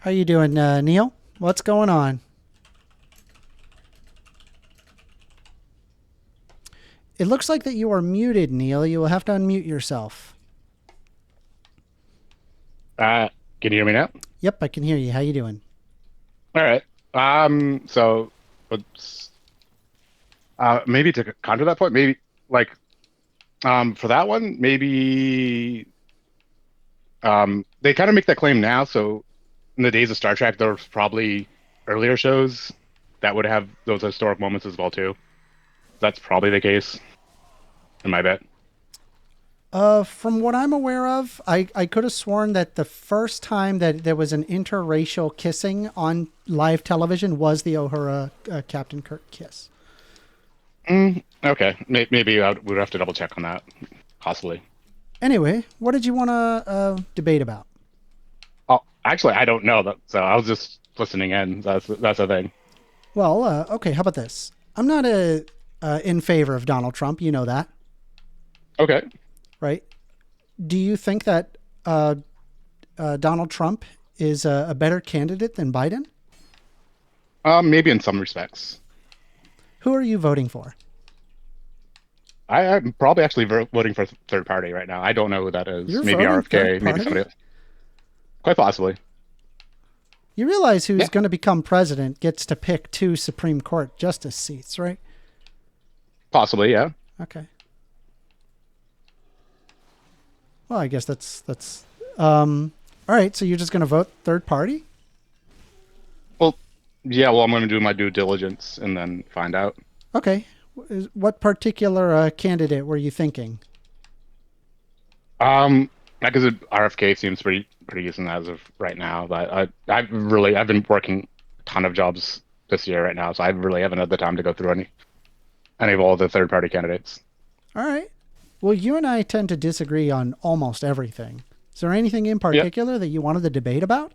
How you doing, Neil? What's going on? It looks like that you are muted, Neil. You will have to unmute yourself. Uh, can you hear me now? Yep, I can hear you. How you doing? All right. So let's maybe to counter that point, maybe like for that one, maybe they kind of make that claim now. So in the days of Star Trek, there was probably earlier shows that would have those historic moments as well too. That's probably the case in my bet. From what I'm aware of, I could have sworn that the first time that there was an interracial kissing on live television was the Uhura Captain Kirk kiss. Okay, maybe we'd have to double check on that, possibly. Anyway, what did you want to debate about? Oh, actually, I don't know that, so I was just listening in. That's the thing. Well, okay, how about this? I'm not in favor of Donald Trump. You know that, Okay. right? Do you think that Donald Trump is a better candidate than Biden? Maybe in some respects. Who are you voting for? I'm probably actually voting for third party right now. I don't know who that is. You're Maybe voting third RFK, maybe somebody party? else. Quite possibly. You realize who's Yeah, going to become president gets to pick two Supreme Court justice seats, right? possibly. Yeah. Okay. Well, I guess that's all right, so you're just going to vote third party? Well, yeah. Well, I'm going to do my due diligence and then find out. Okay. What particular candidate were you thinking? Because RFK seems pretty decent as of right now. But I've been working a ton of jobs this year right now, so I really haven't had the time to go through any of all the third party candidates. All right. Well, you and I tend to disagree on almost everything. Is there anything in Yeah. particular that you wanted to debate about?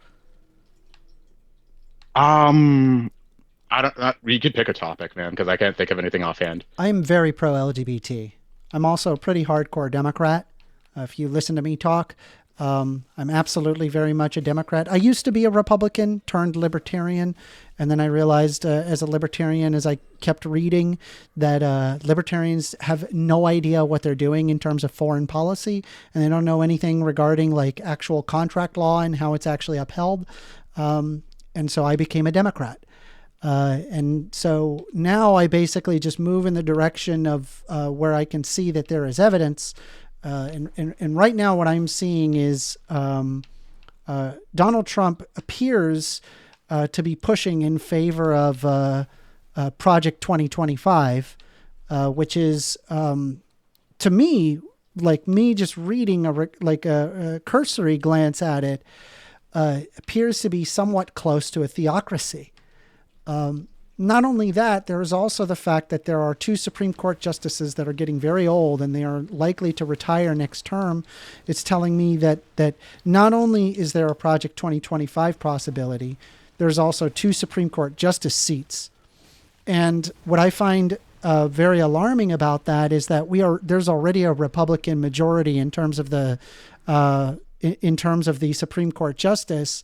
Um, I don't. You could pick a topic, man, because I can't think of anything offhand. I'm very pro LGBT. I'm also a pretty hardcore Democrat. If you listen to me talk, I'm absolutely very much a Democrat. I used to be a Republican turned libertarian, and then I realized as a libertarian, as I kept reading, that libertarians have no idea what they're doing in terms of foreign policy, and they don't know anything regarding like actual contract law and how it's actually upheld. And so I became a Democrat. And so now I basically just move in the direction of where I can see that there is evidence. And right now, what I'm seeing is Donald Trump appears to be pushing in favor of Project 2025, which is to me, like me just reading a cursory glance at it, appears to be somewhat close to a theocracy. Not only that, there is also the fact that there are two Supreme Court justices that are getting very old and they are likely to retire next term. It's telling me that not only is there a Project 2025 possibility, there's also two Supreme Court justice seats. And what I find very alarming about that is that there's already a Republican majority in terms of the Supreme Court justice.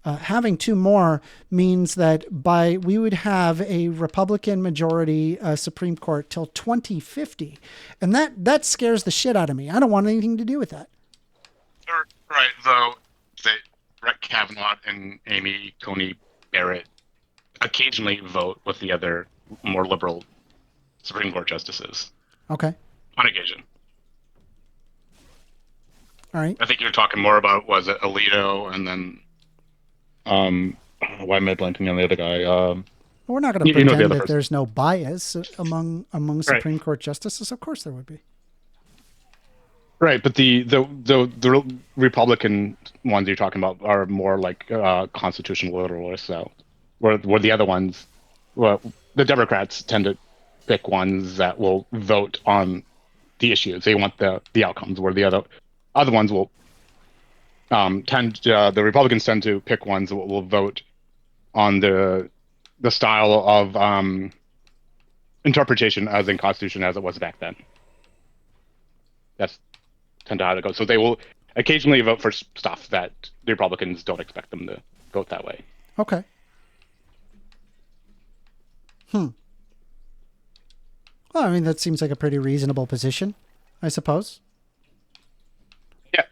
Having two more means that we would have a Republican majority Supreme Court till 2050, and that scares the shit out of me. I don't want anything to do with that. Right, though that Brett Kavanaugh and Amy Coney Barrett occasionally vote with the other more liberal Supreme Court justices Okay, on occasion. all right. I think you're talking more about was it Alito and then why am I blanking on the other guy? We're not going to You know the pretend other that person, there's no bias among right? Supreme Court justices. Of course, there would be. Right, but the Republican ones you're talking about are more like constitutional literalists. So, where the other ones, well, the Democrats tend to pick ones that will vote on the issues. They want the outcomes. Where the other ones will the Republicans tend to pick ones that will vote on the style of interpretation as in Constitution as it was back then. That's tend to how it goes. So they will occasionally vote for stuff that the Republicans don't expect them to vote that way. Okay. Well, I mean, that seems like a pretty reasonable position, I suppose. Yeah.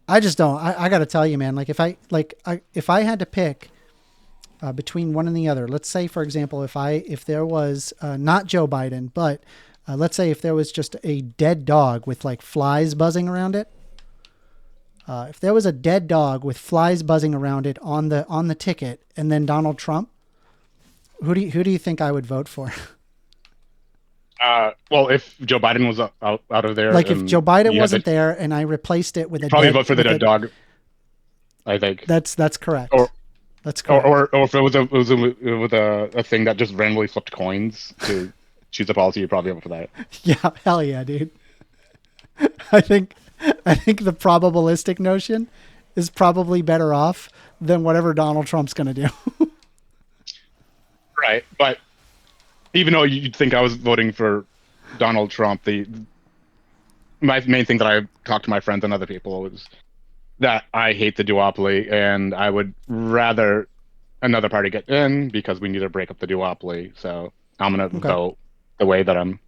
I just don't. I got to tell you, man. Like, if I had to pick between one and the other, let's say, for example, if there was not Joe Biden, but let's say if there was just a dead dog with like flies buzzing around it. If there was a dead dog with flies buzzing around it on the ticket, and then Donald Trump, who do you think I would vote for? Well, if Joe Biden was out of there, Like if Joe Biden you had wasn't to there and I replaced it with a probably dead, vote for the with dead a, dog. I think, that's correct. or That's correct. or if it was with a thing that just randomly flipped coins to choose a policy, you'd probably vote for that. Yeah, hell yeah, dude. I think the probabilistic notion is probably better off than whatever Donald Trump's going to do. Right, but even though you'd think I was voting for Donald Trump, my main thing that I talked to my friends and other people is that I hate the duopoly, and I would rather another party get in because we need to break up the duopoly. So I'm gonna Okay. vote the way that I'm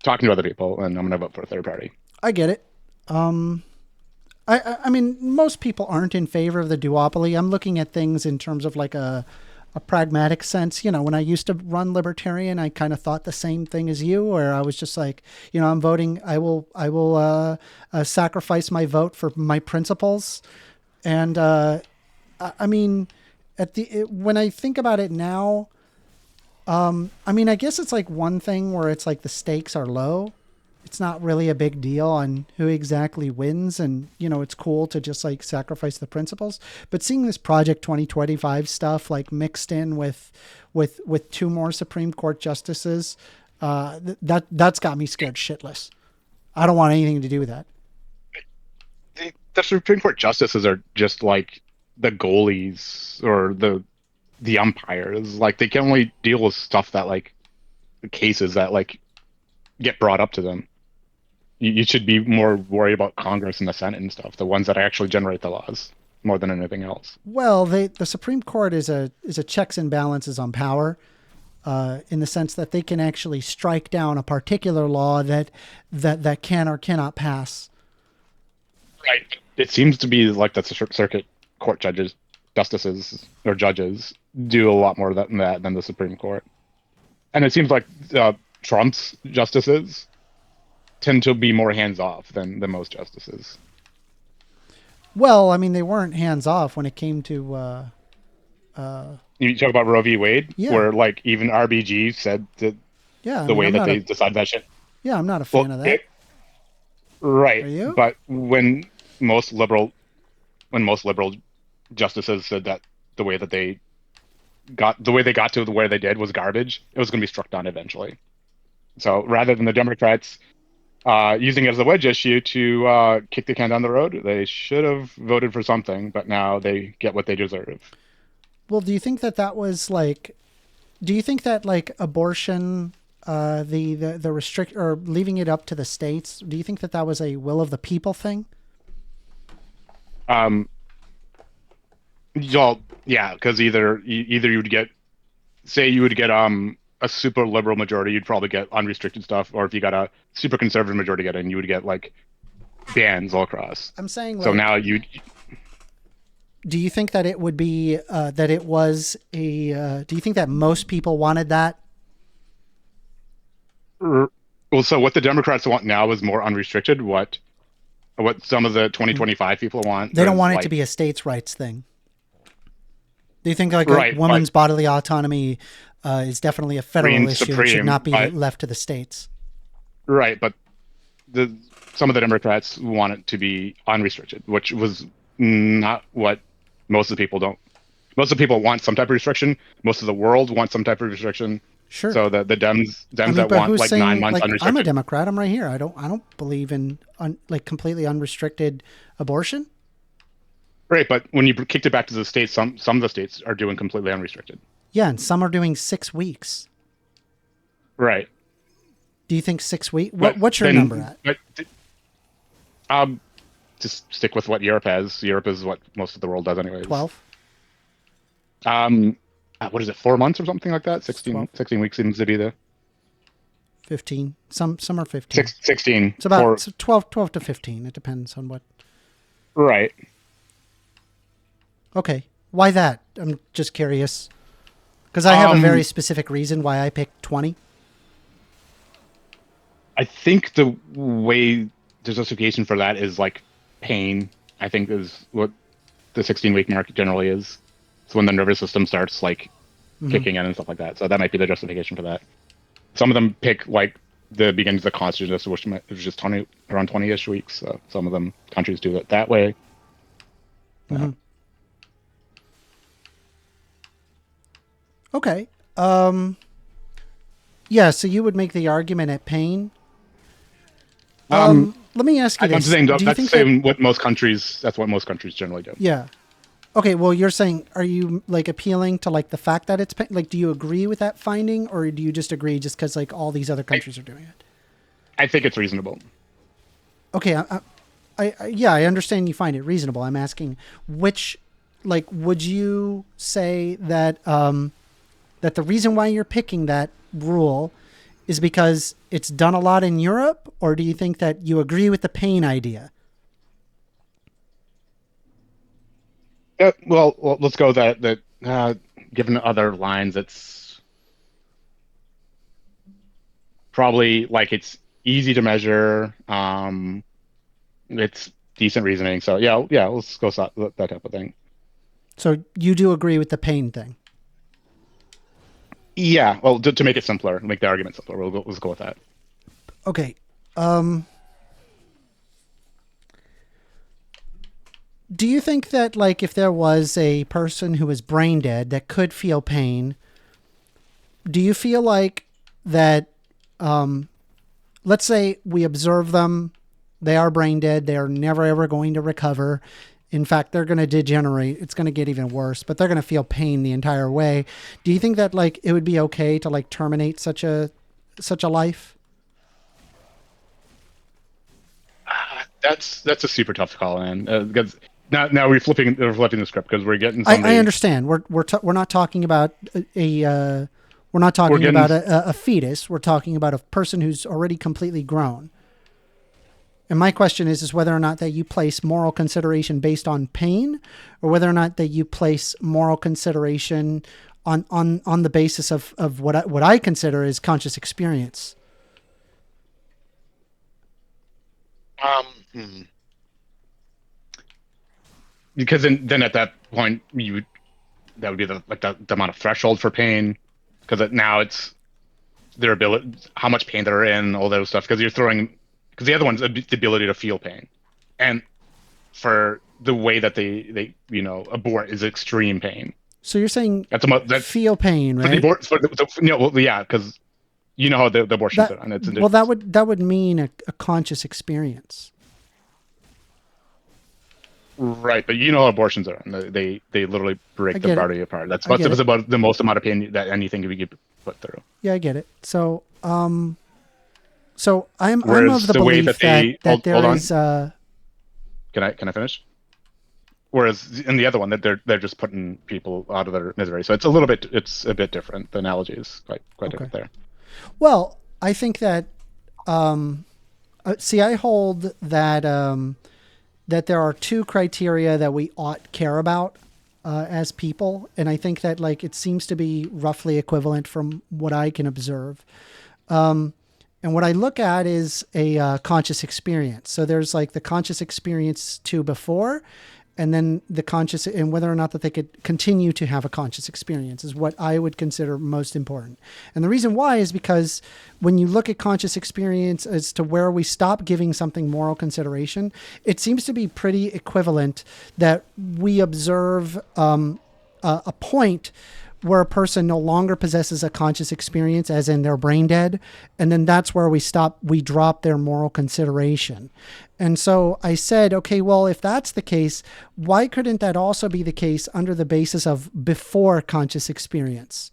talking to other people, and I'm gonna vote for a third party. I get it. I mean, most people aren't in favor of the duopoly. I'm looking at things in terms of like a pragmatic sense. You know, when I used to run Libertarian, I kind of thought the same thing as you, where I was just like, you know, I'm voting. I will sacrifice my vote for my principles. And I mean, when I think about it now, I mean, I guess it's like one thing where it's like the stakes are low. It's not really a big deal on who exactly wins, and you know it's cool to just like sacrifice the principles. But seeing this Project 2025 stuff like mixed in with two more Supreme Court justices, that's got me scared shitless. I don't want anything to do with that. The Supreme Court justices are just like the goalies or the umpires. Like they can only deal with stuff that like the cases that like get brought up to them. You should be more worried about Congress and the Senate and stuff, the ones that actually generate the laws more than anything else. Well, the Supreme Court is a checks and balances on power, in the sense that they can actually strike down a particular law that can or cannot pass. Right. It seems to be like that the circuit court justices or judges do a lot more than that than the Supreme Court. And it seems like Trump's justices tend to be more hands off than most justices. Well, I mean, they weren't hands off when it came to. You talk about Roe v. Wade, Yeah. where like even RBG said that Yeah, I the mean, way I'm that not they a, decide that shit. yeah, I'm not a fan of that. Right. Are you? But when most liberal justices said that the way they got to where they did was garbage, it was going to be struck down eventually. So rather than the Democrats using it as a wedge issue to kick the can down the road, they should have voted for something, but now they get what they deserve. Well, do you think that was like? Do you think that like abortion, the restrict or leaving it up to the states? Do you think that was a will of the people thing? Well, yeah, because either you would get, say, you would get a super liberal majority, you'd probably get unrestricted stuff, or if you got a super conservative majority get in, you would get like bans all across. I'm saying. Like, so now you. Do you think that it would be that it was a? Do you think that most people wanted that? Well, so what the Democrats want now is more unrestricted. What some of the 2025 people want. They don't is, want it like, to be a states' rights thing. Do you think like Right, women's bodily autonomy is definitely a federal reigns issue and should supreme, not be but- left to the states? Right, but some of the Democrats want it to be unrestricted, which was not what most of the people don't. Most of the people want some type of restriction. Most of the world wants some type of restriction. Sure. So the Dems I mean, that but want who's like saying, 9 months like, I'm a unrestricted. Democrat. I'm right here. I don't believe in like completely unrestricted abortion. Right, but when you kicked it back to the states, some of the states are doing completely unrestricted. Yeah, and some are doing 6 weeks. Right. Do you think 6 weeks? But What's your then- number at? But, just stick with what Europe has. Europe is what most of the world does anyways. 12? What is it, 4 months or something like that? It's 12. 16 weeks seems to be the 15. Some are 15. 16. It's about 12 to 15. It depends on what. Right. Okay. Why that? I'm just curious. Because I have a very specific reason why I picked 20. I think the way the justification for that is like pain, I think is what the 16-week mark generally is. It's when the nervous system starts like kicking in and stuff like that. So that might be the justification for that. Some of them pick like the beginnings of consciousness, which is just around 20-ish weeks. So some of them countries do it that way. Mm-hmm. Okay. Yeah, so you would make the argument at pain. Let me ask you this. I'm saying Do you that's think saying what most countries. That's what most countries generally do. Yeah. Okay. Well, you're saying, are you like appealing to like the fact that it's pain? Like, do you agree with that finding, or do you just agree just because like all these other countries are doing it? I think it's reasonable. Okay. I understand you find it reasonable. I'm asking which, like, would you say that that the reason why you're picking that rule is because it's done a lot in Europe, or do you think that you agree with the pain idea? Yeah, well, let's go that given other lines, it's probably like it's easy to measure. It's decent reasoning. So yeah, let's go that type of thing. So you do agree with the pain thing? Yeah, well, to make it simpler, make the argument simpler, let's go with that. Okay. Do you think that, like, if there was a person who was brain dead that could feel pain, do you feel like that, let's say we observe them, they are brain dead, they are never ever going to recover. In fact, they're going to degenerate. It's going to get even worse, but they're going to feel pain the entire way. Do you think that, like, it would be okay to, like, terminate such a life? That's a super tough call, man. Because now we're flipping the script because we're getting somebody. I understand. We're not talking about a fetus. We're talking about a person who's already completely grown. And my question is whether or not that you place moral consideration based on pain, or whether or not that you place moral consideration on the basis of what I consider is conscious experience. Because then at that point that would be the amount of threshold for pain, because now it's their ability, how much pain they're in, all those stuff. Because the other one's the ability to feel pain, and for the way that they abort is extreme pain. So you're saying that's feel pain, right? Because you know how the abortions are done. That would mean a conscious experience. Right, but you know how abortions are. They literally break the body apart. That's about the most amount of pain that anything can be put through. Yeah, I get it. So, I'm of the belief that there is. Can I finish? Whereas in the other one, that they're just putting people out of their misery. So it's a bit different. The analogy is quite different there. Well, I think that. I hold that. That there are two criteria that we ought care about as people. And I think that it seems to be roughly equivalent from what I can observe. And what I look at is a conscious experience. So there's the conscious experience to before, and then the conscious, and whether or not that they could continue to have a conscious experience is what I would consider most important. And the reason why is because when you look at conscious experience as to where we stop giving something moral consideration, it seems to be pretty equivalent that we observe a point where a person no longer possesses a conscious experience, as in they're brain dead. And then that's where we drop their moral consideration. And so I said, okay, well, if that's the case, why couldn't that also be the case under the basis of before conscious experience?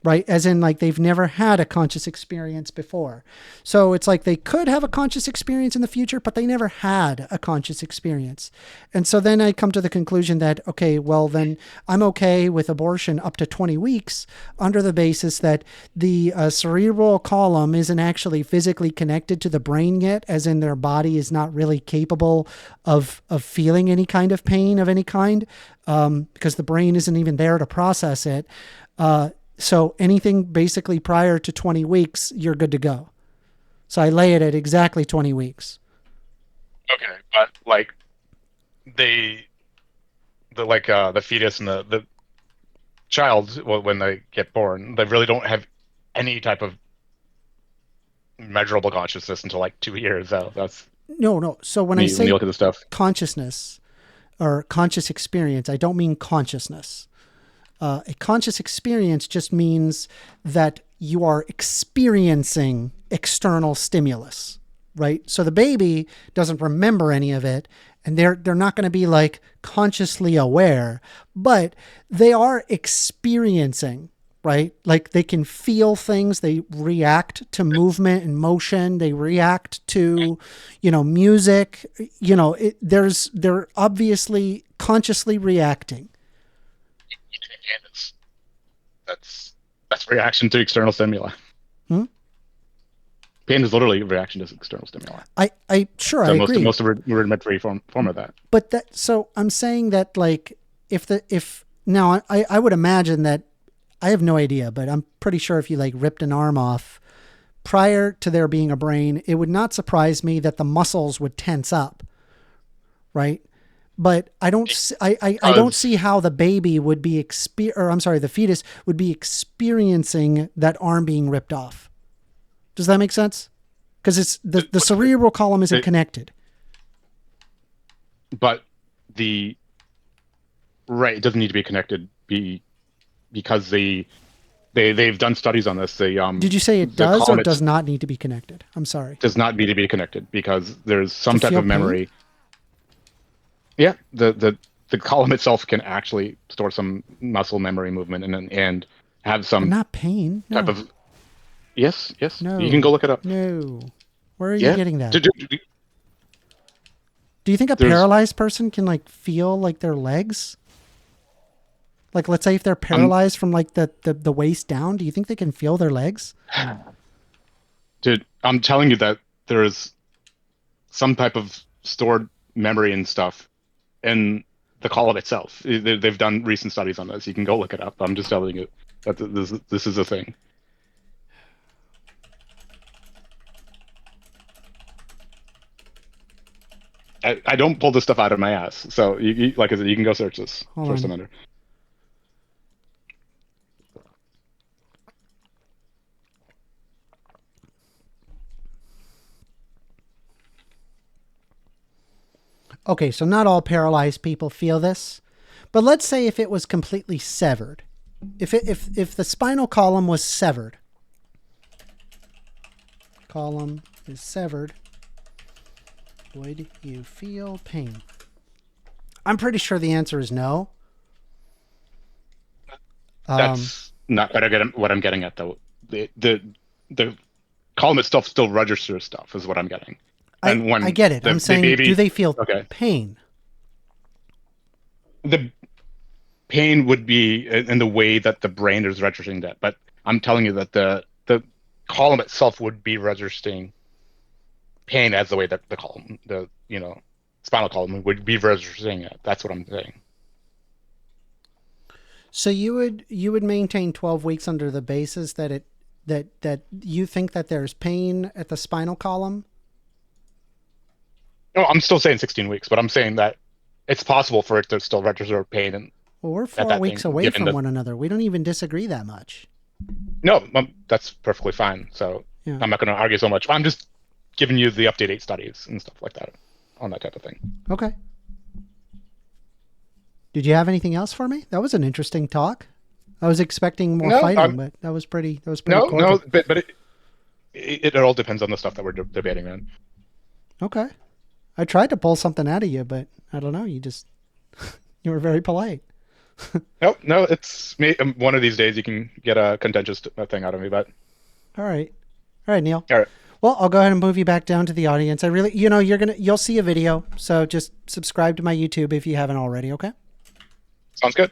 right? As in, like, they've never had a conscious experience before. So it's like they could have a conscious experience in the future, but they never had a conscious experience. And so then I come to the conclusion that, okay, well, then I'm okay with abortion up to 20 weeks under the basis that the cerebral column isn't actually physically connected to the brain yet, as in their body is not really capable of feeling any kind of pain of any kind, because the brain isn't even there to process it. So anything basically prior to 20 weeks, you're good to go. So I lay it at exactly 20 weeks. Okay, but like the fetus and the child, well, when they get born, they really don't have any type of measurable consciousness until like 2 years. So that's No, no. So when I when you say look at the stuff. consciousness or conscious experience, I don't mean consciousness. A conscious experience just means that you are experiencing external stimulus, right? So the baby doesn't remember any of it, and they're not going to be like consciously aware, but they are experiencing, right? Like they can feel things, they react to movement and motion, they react to, music, they're obviously consciously reacting. Pandas. That's reaction to external stimuli. Hmm? Pain is literally a reaction to external stimuli. I sure So I most agree. most of rudimentary form of that. But so I'm saying that, like, if now I would imagine that, I have no idea, but I'm pretty sure if you like ripped an arm off prior to there being a brain, it would not surprise me that the muscles would tense up, right? But I don't I don't see how the baby would be the fetus would be experiencing that arm being ripped off. Does that make sense? Because it's the cerebral column isn't connected. But it doesn't need to be connected because they've done studies on this. Did you say it does or does not need to be connected? I'm sorry. Does not need to be connected because there's some type feel of memory. Pain? Yeah, the column itself can actually store some muscle memory movement and have some But not pain. No. type of. Yes. No. You can go look it up. No. Where are you getting that? Do you think a There's- paralyzed person can like feel like their legs? Like, let's say if they're paralyzed from like the waist down, do you think they can feel their legs? Dude, I'm telling you that there is some type of stored memory and stuff in the column itself. They've done recent studies on this. You can go look it up. I'm just telling you that this is a thing. I don't pull this stuff out of my ass. So like I said, you can go search this. Hold Search on. them under. Okay, so not all paralyzed people feel this, but let's say if it was completely severed, if the spinal column was severed, column is severed, would you feel pain? I'm pretty sure the answer is no. That's not what I'm getting at though. The column itself still registers stuff is what I'm getting. And when I get it. I'm saying, do they feel pain? The pain would be in the way that the brain is registering that, but I'm telling you that the column itself would be registering pain as the way that the spinal column would be registering it. That's what I'm saying. So you would maintain 12 weeks under the basis that that you think that there's pain at the spinal column? No, I'm still saying 16 weeks, but I'm saying that it's possible for it to still register pain. And well, we're 4 weeks away from one another. We don't even disagree that much. No, that's perfectly fine. So Yeah. I'm not going to argue so much. I'm just giving you the up-to-date studies and stuff like that on that type of thing. Okay. Did you have anything else for me? That was an interesting talk. I was expecting more fighting, but that was pretty. No, cordial. but it all depends on the stuff that we're debating, man. Okay. I tried to pull something out of you, but I don't know. You were very polite. Nope, no, it's me. One of these days you can get a contentious thing out of me, but All right. All right, Neil. all right. Well, I'll go ahead and move you back down to the audience. I really, you'll see a video. So just subscribe to my YouTube if you haven't already. Okay. Sounds good.